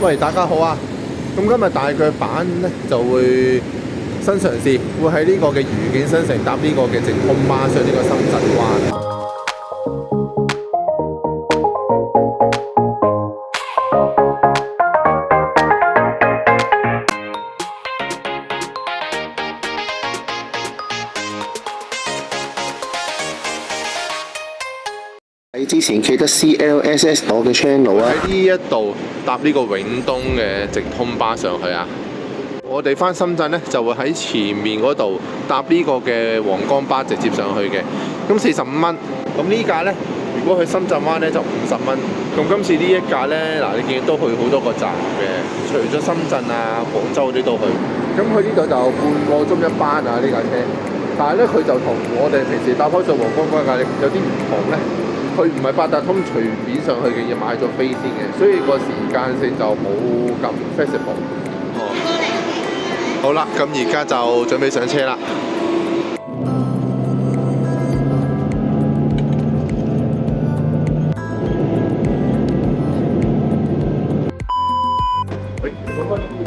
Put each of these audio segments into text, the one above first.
喂，大家好啊！咁今日大腳板咧就會新嘗試，會喺呢個嘅愉景新城搭呢個嘅直通巴上呢個深圳灣。你之前記得 CLSS 我嘅 channel 啊？喺呢一度搭呢個永東嘅直通巴上去啊！我哋翻深圳咧就會喺前面嗰度搭呢個嘅皇崗巴直接上去嘅，咁45蚊。咁呢架咧，如果去深圳灣咧就50蚊。咁今次呢一架咧，嗱你見都去好多個站嘅，除咗深圳啊、廣州嗰啲都去。咁去呢度就半個鐘一班啊呢架車，但係咧佢就同我哋平時搭開上皇崗嗰架有啲唔同咧。佢唔係八達通隨便上去嘅，要買咗飛先嘅，所以個時間性就冇咁 flexible。哦，好啦，咁而家就準備上車啦。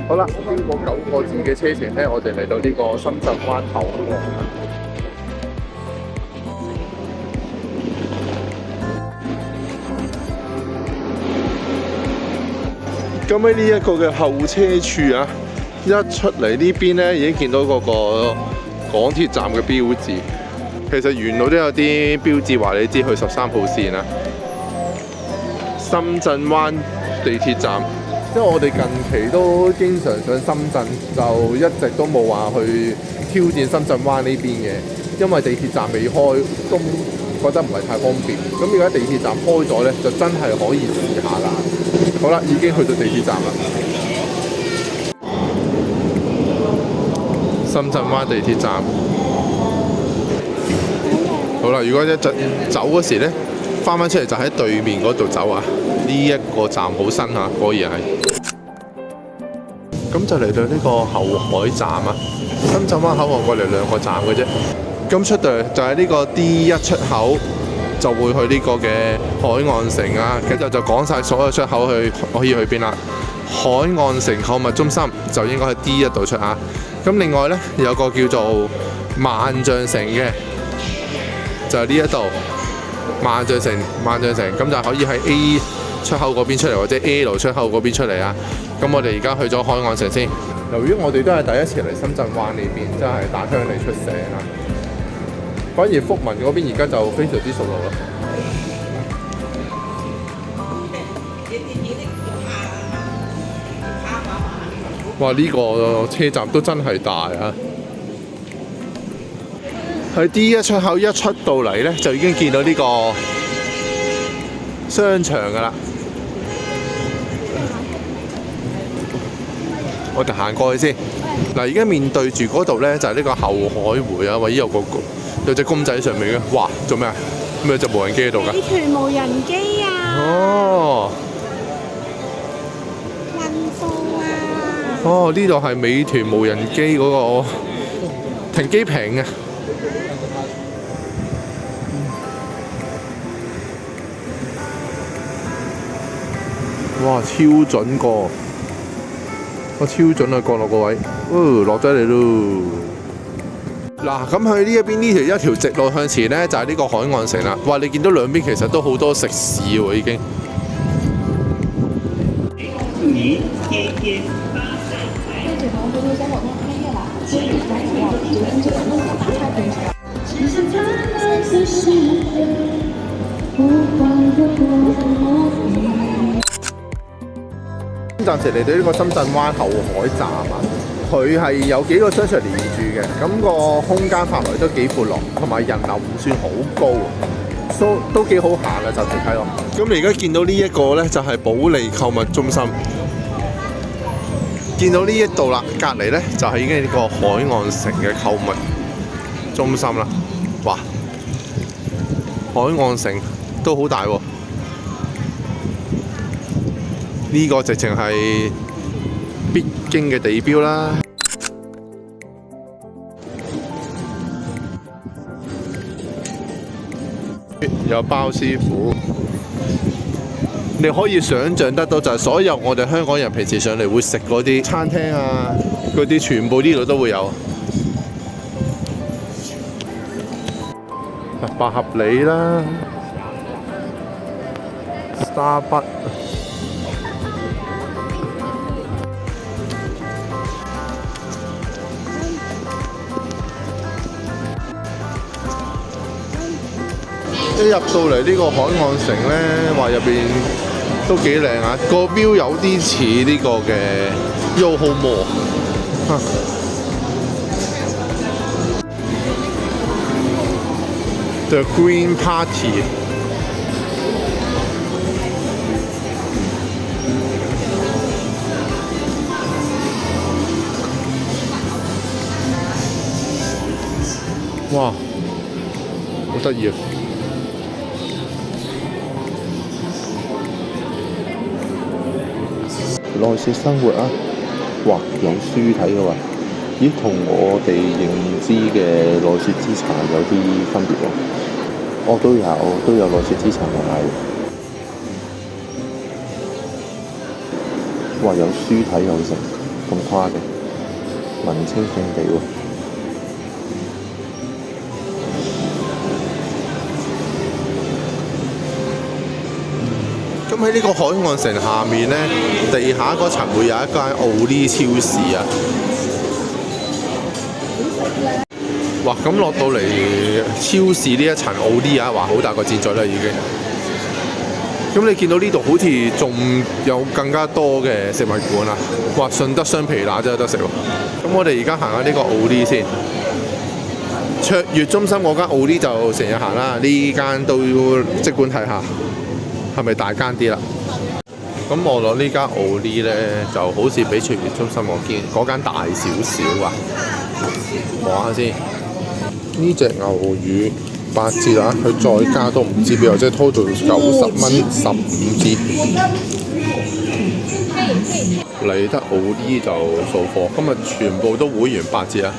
好啦，經過9個字嘅車程咧，我哋嚟到呢個深圳灣口岸。咁喺呢一個嘅候車處啊，一出嚟呢邊咧已經見到嗰個港鐵站嘅標誌。其實沿路都有啲標誌話你知去13號線啊。深圳灣地鐵站，因為我哋近期都經常上深圳，就一直都冇話去挑戰深圳灣呢邊嘅，因為地鐵站未開，都覺得唔係太方便。咁而家地鐵站開咗咧，就真係可以試下啦。好啦，已經去到地鐵站啦。深圳灣地鐵站。好啦，如果一陣走嗰時咧，翻出嚟就喺對面嗰度走啊。呢一個站好新啊，果然係。咁就嚟到呢個後海站啊。深圳灣口岸過嚟2個站嘅啫。咁出到嚟就係呢個 D1 出口。就會去呢個嘅海岸城啊，跟住就講晒所有出口去可以去邊啦。海岸城購物中心就應該喺 D1 度出啊。咁另外呢，有個叫做萬象城嘅，就係呢一度萬象城，咁就可以喺 A 出口嗰邊出嚟，或者 L 出口嗰邊出嚟啊。咁我哋而家去咗海岸城先。由於我哋都係第一次嚟深圳灣呢邊，真係大鄉里出城啊。反而福民嗰邊而家就非常之熟路啦。哇！呢個車站都真係大啊！喺 D1 出口一出到嚟咧，就已經見到呢個商場㗎啦。我哋行過去先。嗱，而家面對住嗰度咧，就係呢個後海匯啊，或者有隻公仔上面嘅，哇！做咩啊？咩有隻無人機喺度㗎？美團無人機啊！哦，運貨啊！哦，呢度係美團無人機嗰個停機坪啊！哇，超準個！我超準啊，降落個位，落咗嚟咯！嗱，咁去呢一邊呢一條直路向前咧，就係呢個海岸城啦。哇！你見到兩邊其實都好多食肆喎，已經。暫時嚟到呢個深圳灣後海站啊，佢係有幾個商場連住嘅，咁個空間範圍都幾闊落，同埋人流唔算好高，都幾好行啊！暫時睇落。咁你而家見到呢一個咧，就係保利購物中心。見到呢一度啦，隔離咧就係已經呢個海岸城嘅購物中心啦。哇！海岸城都好大喎。呢個直情係必經嘅地標啦。有包師傅，你可以想像得到，就係所有我哋香港人平時上嚟會食嗰啲餐廳啊，嗰啲全部呢度都會有。百合里啦 ，Starbucks。一入到嚟呢個海岸城咧，話入邊都幾靚啊！個 view 有啲似呢個嘅 Yoho Mall。The Green Party。哇！好得意啊！內雪生活啊！哇，有書睇嘅喎，咦，同我哋認知嘅內雪之茶有啲分別喎。哦，都有內雪之茶賣。哇，有書睇有成，咁誇嘅，文青聖地喎。咁喺呢個海岸城下面呢，地下嗰層會有一間奧利超市啊！哇！咁落到嚟超市呢一層奧利啊，哇！好大個箭嘴啦已經。咁你見到呢度好似仲有更加多嘅食物館啊！哇！順德雙皮乸真係得食喎。咁我哋而家行下呢個奧利先。卓越中心嗰間奧利就成日行啦，呢間都要即管睇下。係咪大間啲啦？咁望落呢間奧利咧，就好似比卓越中心我見嗰間大少少啊！望下先，呢隻牛魚8折啊，佢再加都唔知邊度，即係 total 90蚊15支。嚟得奧利就掃貨，今日全部都會員8折啊！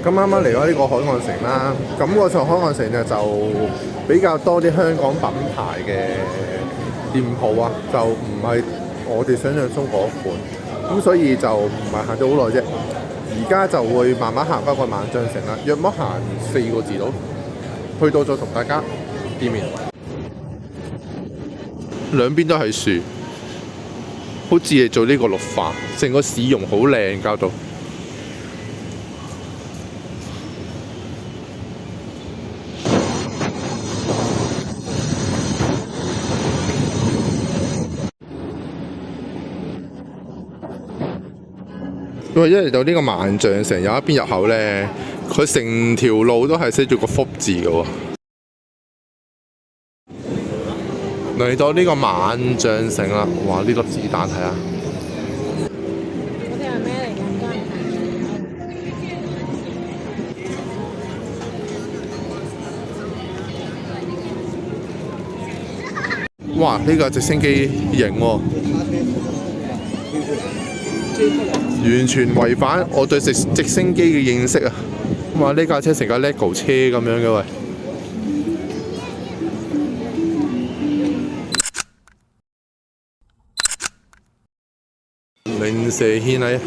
咁啱啱嚟咗呢個海岸城啦，咁嗰座海岸城就比較多啲香港品牌嘅店鋪啊，就唔係我哋想象中嗰款，咁所以就唔係行咗好耐啫。而家就會慢慢行翻個萬象城啦，約莫行4個字到，去到再同大家見面。兩邊都係樹，好似係做呢個綠化，成個市容好靚，搞到。因為一嚟到呢個萬象城有一邊入口咧，佢成條路都係寫住個福字嘅喎。嚟到呢個萬象城啦，哇！呢粒子彈睇下，嗰啲係咩嚟㗎？哇！呢個直升機型喎。完全違反我對直升機嘅認識啊！哇！呢架車成架 LEGO 車咁樣嘅喂，零舍獻禮。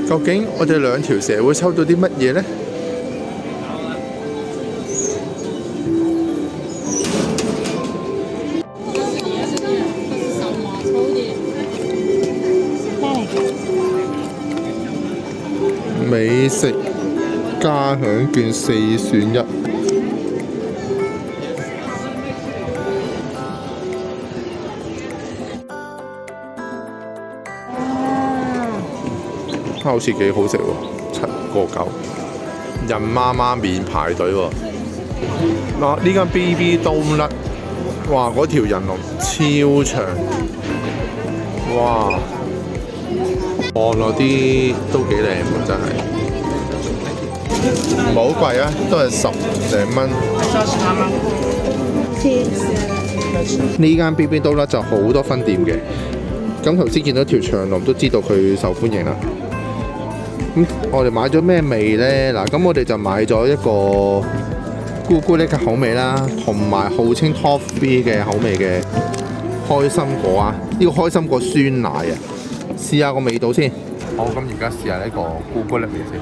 究竟我哋兩條蛇會抽到啲乜嘢呢？美食嘉享券4選1，好似幾好食喎，7個9，人媽媽面排隊喎。嗱，呢間 BB 冬甩，哇！嗰條人龍超長，哇！望落啲都幾靚喎，真係唔係好貴啊，都係10零蚊。呢間邊邊刀咧就好多分店嘅，咁頭先見到條長龍都知道佢受歡迎啦。咁我哋買咗咩味呢？嗱，咁我哋就買咗一個咕咕喱嘅口味啦，同埋號稱 Top 3嘅口味嘅開心果啊！呢個開心果酸奶啊，試下個味道先。好，咁而家試下呢個咕咕喱味先。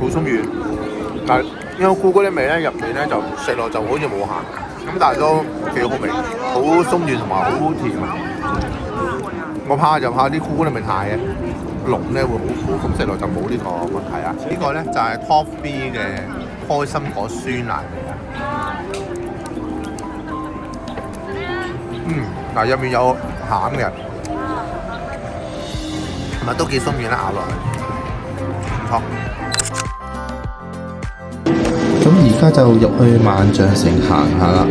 好鬆軟，但係因為咕咕喱味咧入面咧就食落就好似冇鹹，咁但係都幾好味，好鬆軟同埋好甜啊！我怕就怕啲咕咕喱味太濃咧會好苦，咁食落就冇呢個問題啊！呢個咧就係 Top 3嘅開心果酸奶味啊！嗱入面有餡嘅，同埋都幾鬆軟啦，咬落去，唔錯。咁而家就入去萬象城行下啦。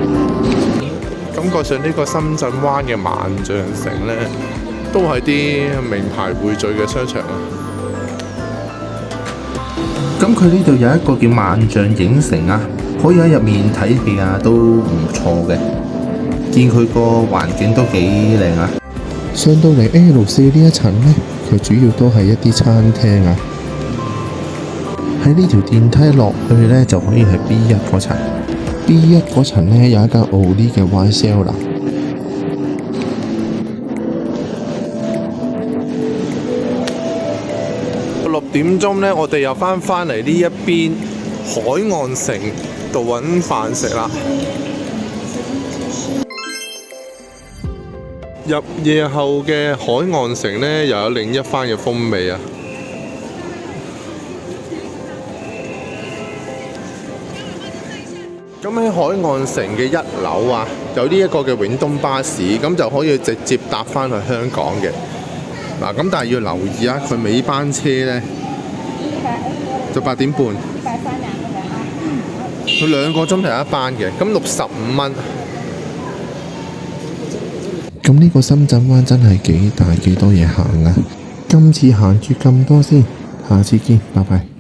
感覺上呢個深圳灣嘅萬象城呢，都係啲名牌匯聚嘅商場啊。咁佢呢度有一個叫萬象影城啊，可以喺入面睇戲啊，都唔錯嘅。見佢個環境都幾靚啊。上到嚟 L4呢一層呢，佢主要都係一啲餐廳啊。喺呢條電梯落去呢，就可以係 B1 嗰層。B1 嗰層呢，有一間奧利嘅 wine cellar。6點鐘呢，我哋又翻嚟呢一邊海岸城度揾飯食啦。入夜後嘅海岸城呢，又有另一番嘅風味啊！咁喺海岸城嘅1樓啊，有呢一個嘅永東巴士，咁就可以直接搭翻去香港嘅。嗱，咁但係要留意啊，佢尾班車呢，就8點半，佢2個鐘頭一班嘅，咁65蚊。咁呢個深圳灣真係幾大幾多嘢行啊！今次行住咁多先，下次見，拜拜。